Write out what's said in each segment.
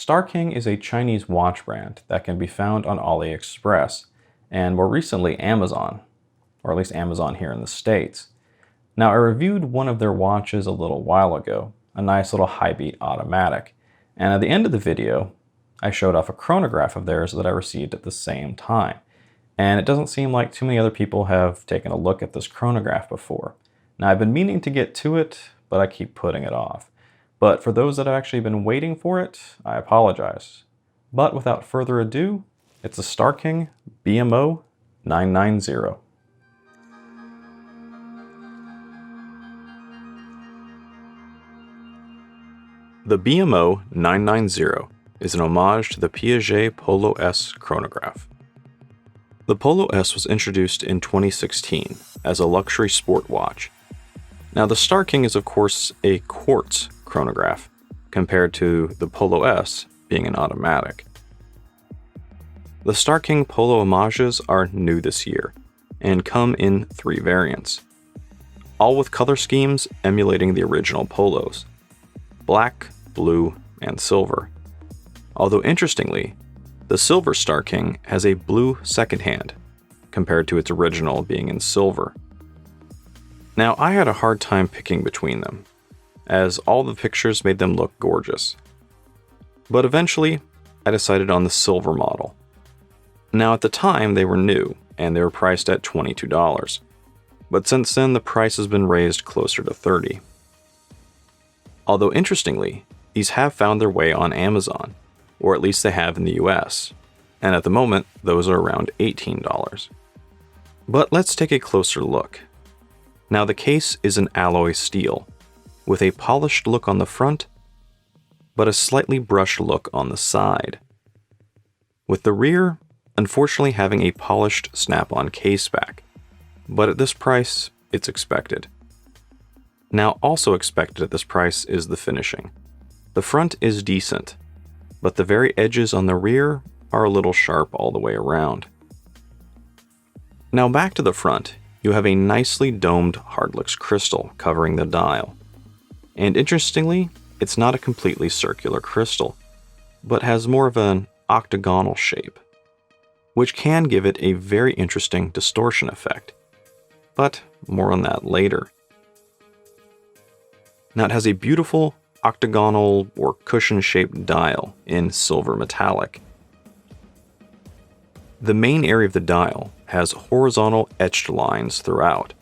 Starking is a Chinese watch brand that can be found on AliExpress and more recently Amazon, or at least Amazon here in the States. Now, I reviewed one of their watches a little while ago, a nice little high beat automatic, and at the end of the video, I showed off a chronograph of theirs that I received at the same time. And it doesn't seem like too many other people have taken a look at this chronograph before. Now, I've been meaning to get to it, but I keep putting it off. But for those that have actually been waiting for it, I apologize. But without further ado, it's a Starking BM0990. The BM0990 is an homage to the Piaget Polo S chronograph. The Polo S was introduced in 2016 as a luxury sport watch. Now, the Starking is of course a quartz chronograph compared to the Polo S being an automatic. The Starking Polo homages are new this year and come in 3 variants, all with color schemes emulating the original Polos: black, blue, and silver. Although interestingly, the silver Starking has a blue second hand, compared to its original being in silver. Now, I had a hard time picking between them, as all the pictures made them look gorgeous. But eventually, I decided on the silver model. Now, at the time, they were new, and they were priced at $22. But since then, the price has been raised closer to $30. Although interestingly, these have found their way on Amazon, or at least they have in the US, and at the moment, those are around $18. But let's take a closer look. Now, the case is an alloy steel, with a polished look on the front, but a slightly brushed look on the side, with the rear unfortunately having a polished snap-on case back, but at this price, it's expected. Now, also expected at this price is the finishing. The front is decent, but the very edges on the rear are a little sharp all the way around. Now, back to the front, you have a nicely domed Hardlux crystal covering the dial. And interestingly, it's not a completely circular crystal, but has more of an octagonal shape, which can give it a very interesting distortion effect. But more on that later. Now, it has a beautiful octagonal or cushion-shaped dial in silver metallic. The main area of the dial has horizontal etched lines throughout,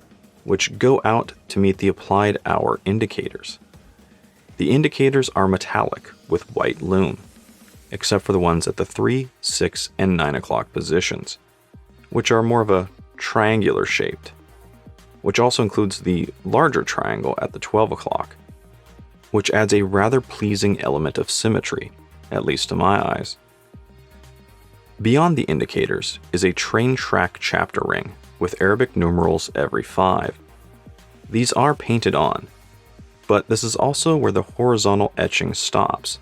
which go out to meet the applied hour indicators. The indicators are metallic with white lume, except for the ones at the 3, 6, and 9 o'clock positions, which are more of a triangular shaped, which also includes the larger triangle at the 12 o'clock, which adds a rather pleasing element of symmetry, at least to my eyes. Beyond the indicators is a train track chapter ring with Arabic numerals every 5. These are painted on, but this is also where the horizontal etching stops,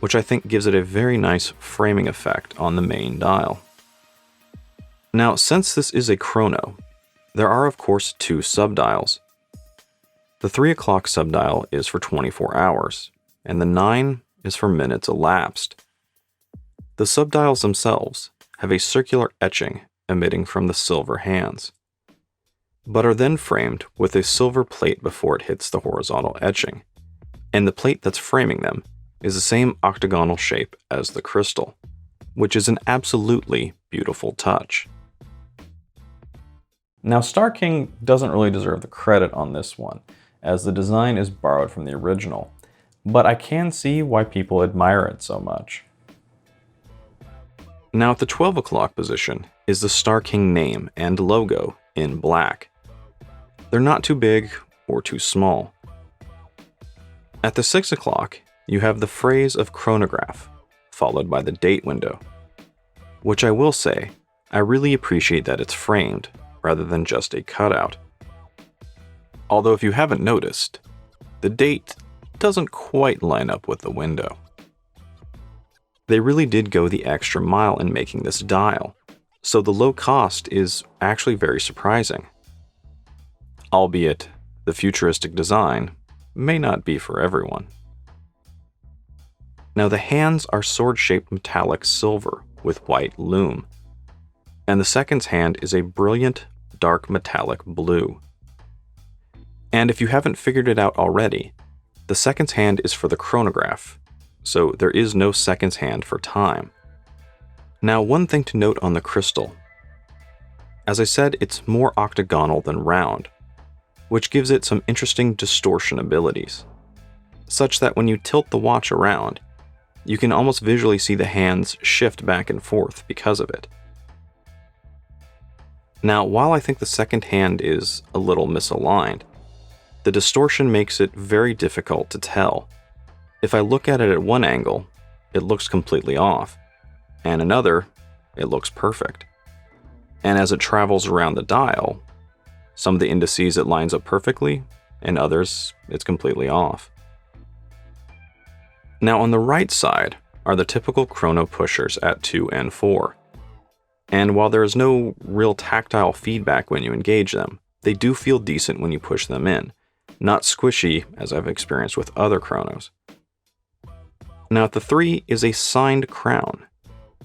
which I think gives it a very nice framing effect on the main dial. Now, since this is a chrono, there are of course 2 subdials. The 3 o'clock subdial is for 24 hours, and the 9 is for minutes elapsed. The subdials themselves have a circular etching emitting from the silver hands, but are then framed with a silver plate before it hits the horizontal etching, and the plate that's framing them is the same octagonal shape as the crystal, which is an absolutely beautiful touch. Now, Starking doesn't really deserve the credit on this one, as the design is borrowed from the original, but I can see why people admire it so much. Now, at the 12 o'clock position is the Starking name and logo in black. They're not too big or too small. At the 6 o'clock, you have the phrase of chronograph, followed by the date window, which I will say, I really appreciate that it's framed rather than just a cutout. Although if you haven't noticed, the date doesn't quite line up with the window. They really did go the extra mile in making this dial, so the low cost is actually very surprising. Albeit, the futuristic design may not be for everyone. Now the hands are sword-shaped metallic silver with white lume, and the second's hand is a brilliant dark metallic blue. And if you haven't figured it out already, the second's hand is for the chronograph, so there is no second's hand for time. Now, one thing to note on the crystal. As I said, it's more octagonal than round, which gives it some interesting distortion abilities, such that when you tilt the watch around, you can almost visually see the hands shift back and forth because of it. Now, while I think the second hand is a little misaligned, the distortion makes it very difficult to tell. If I look at it at one angle, it looks completely off, and another, it looks perfect. And as it travels around the dial, some of the indices it lines up perfectly, and others it's completely off. Now on the right side are the typical Chrono Pushers at 2 and 4. And while there is no real tactile feedback when you engage them, they do feel decent when you push them in, not squishy as I've experienced with other chronos. Now at the 3 is a signed crown.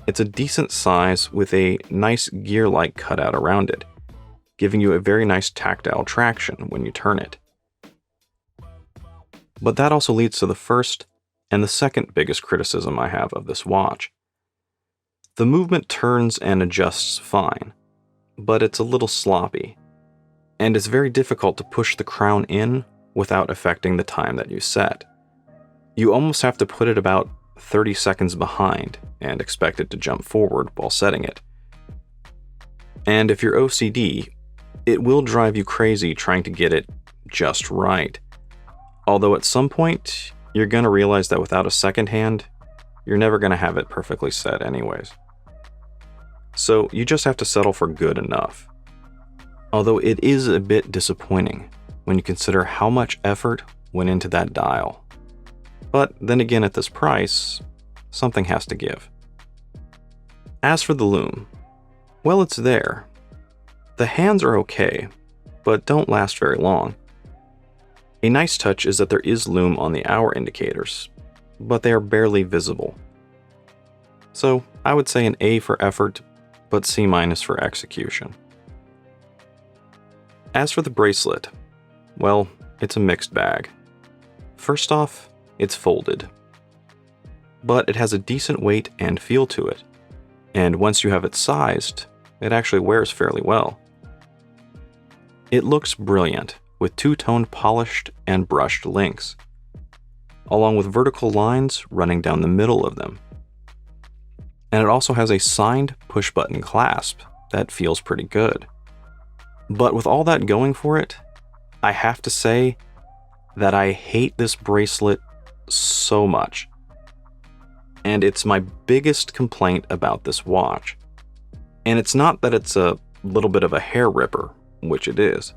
It's a decent size with a nice gear-like cutout around it, giving you a very nice tactile traction when you turn it. But that also leads to the first and the second biggest criticism I have of this watch. The movement turns and adjusts fine, but it's a little sloppy, and it's very difficult to push the crown in without affecting the time that you set. You almost have to put it about 30 seconds behind and expect it to jump forward while setting it. And if you're OCD, it will drive you crazy trying to get it just right. Although at some point, you're going to realize that without a second hand, you're never going to have it perfectly set anyways. So you just have to settle for good enough. Although it is a bit disappointing when you consider how much effort went into that dial. But then again, at this price, something has to give. As for the lume, well, it's there. The hands are okay, but don't last very long. A nice touch is that there is lume on the hour indicators, but they are barely visible. So I would say an A for effort, but C- for execution. As for the bracelet, well, it's a mixed bag. First off, it's folded, but it has a decent weight and feel to it, and once you have it sized, it actually wears fairly well. It looks brilliant with two-toned polished and brushed links, along with vertical lines running down the middle of them. And it also has a signed push-button clasp that feels pretty good. But with all that going for it, I have to say that I hate this bracelet so much. And it's my biggest complaint about this watch. And it's not that it's a little bit of a hair ripper, which it is.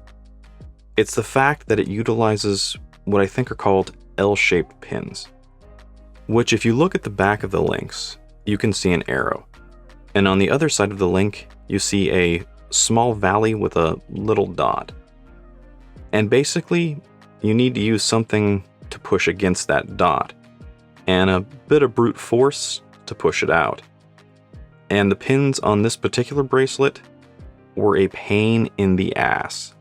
It's the fact that it utilizes what I think are called L-shaped pins, which if you look at the back of the links, you can see an arrow. And on the other side of the link, you see a small valley with a little dot. And basically, you need to use something to push against that dot, and a bit of brute force to push it out. And the pins on this particular bracelet were a pain in the ass.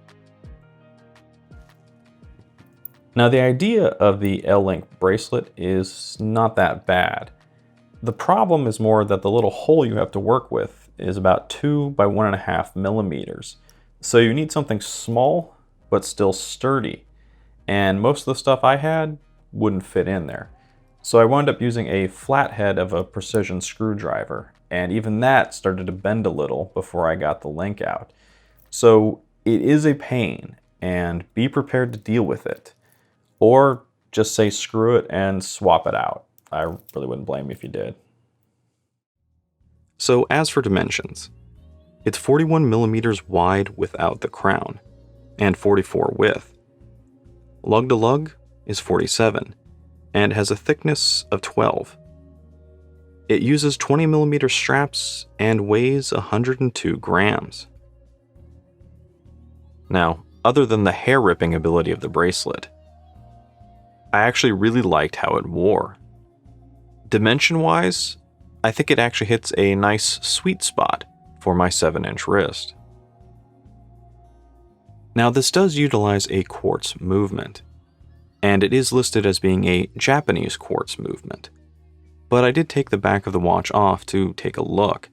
Now the idea of the L-link bracelet is not that bad. The problem is more that the little hole you have to work with is about 2 by 1.5 millimeters. So you need something small, but still sturdy. And most of the stuff I had wouldn't fit in there. So I wound up using a flathead of a precision screwdriver, and even that started to bend a little before I got the link out. So it is a pain, and be prepared to deal with it. Or just say screw it and swap it out. I really wouldn't blame you if you did. So as for dimensions, it's 41 millimeters wide without the crown, and 44 width. Lug to lug is 47, and has a thickness of 12. It uses 20 millimeter straps and weighs 102 grams. Now, other than the hair ripping ability of the bracelet, I actually really liked how it wore. Dimension-wise, I think it actually hits a nice sweet spot for my 7-inch wrist. Now this does utilize a quartz movement, and it is listed as being a Japanese quartz movement, but I did take the back of the watch off to take a look,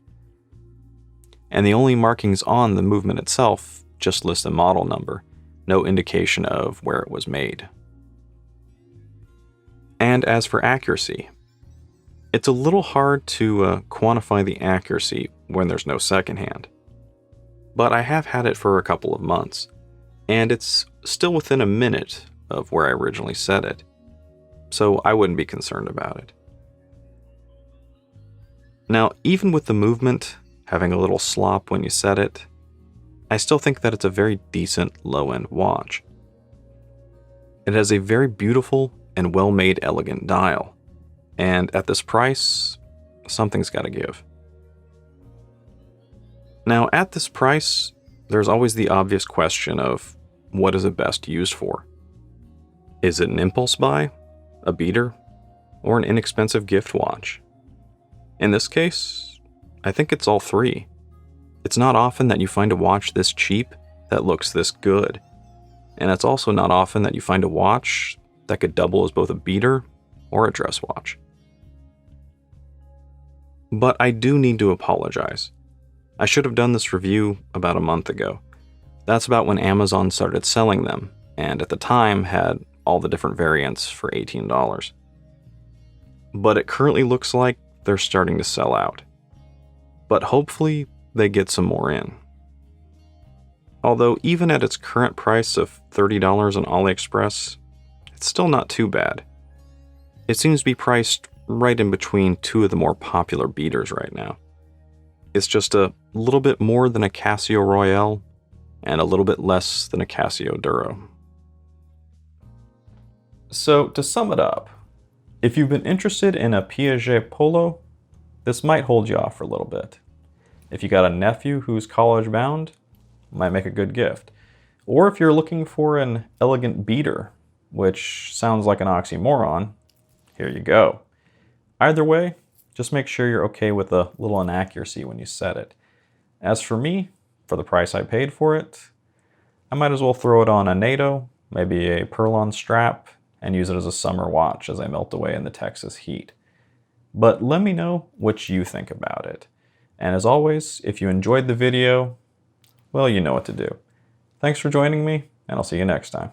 and the only markings on the movement itself just list the model number, no indication of where it was made. And as for accuracy, it's a little hard to quantify the accuracy when there's no secondhand, but I have had it for a couple of months, and it's still within a minute of where I originally set it, so I wouldn't be concerned about it. Now, even with the movement having a little slop when you set it, I still think that it's a very decent low-end watch. It has a very beautiful and well-made elegant dial, and at this price, something's gotta give. Now, at this price, there's always the obvious question of what is it best used for? Is it an impulse buy, a beater, or an inexpensive gift watch? In this case, I think it's all three. It's not often that you find a watch this cheap that looks this good, and it's also not often that you find a watch that could double as both a beater or a dress watch. But I do need to apologize. I should have done this review about a month ago. That's about when Amazon started selling them, and at the time had all the different variants for $18. But it currently looks like they're starting to sell out. But hopefully they get some more in. Although even at its current price of $30 on AliExpress, it's still not too bad. It seems to be priced right in between two of the more popular beaters right now. It's just a little bit more than a Casio Royale and a little bit less than a Casio Duro. So to sum it up, if you've been interested in a Piaget Polo, this might hold you off for a little bit. If you got a nephew who's college bound, it might make a good gift. Or if you're looking for an elegant beater, which sounds like an oxymoron, here you go. Either way, just make sure you're okay with a little inaccuracy when you set it. As for me, for the price I paid for it, I might as well throw it on a NATO, maybe a Perlon strap, and use it as a summer watch as I melt away in the Texas heat. But let me know what you think about it. And as always, if you enjoyed the video, well, you know what to do. Thanks for joining me, and I'll see you next time.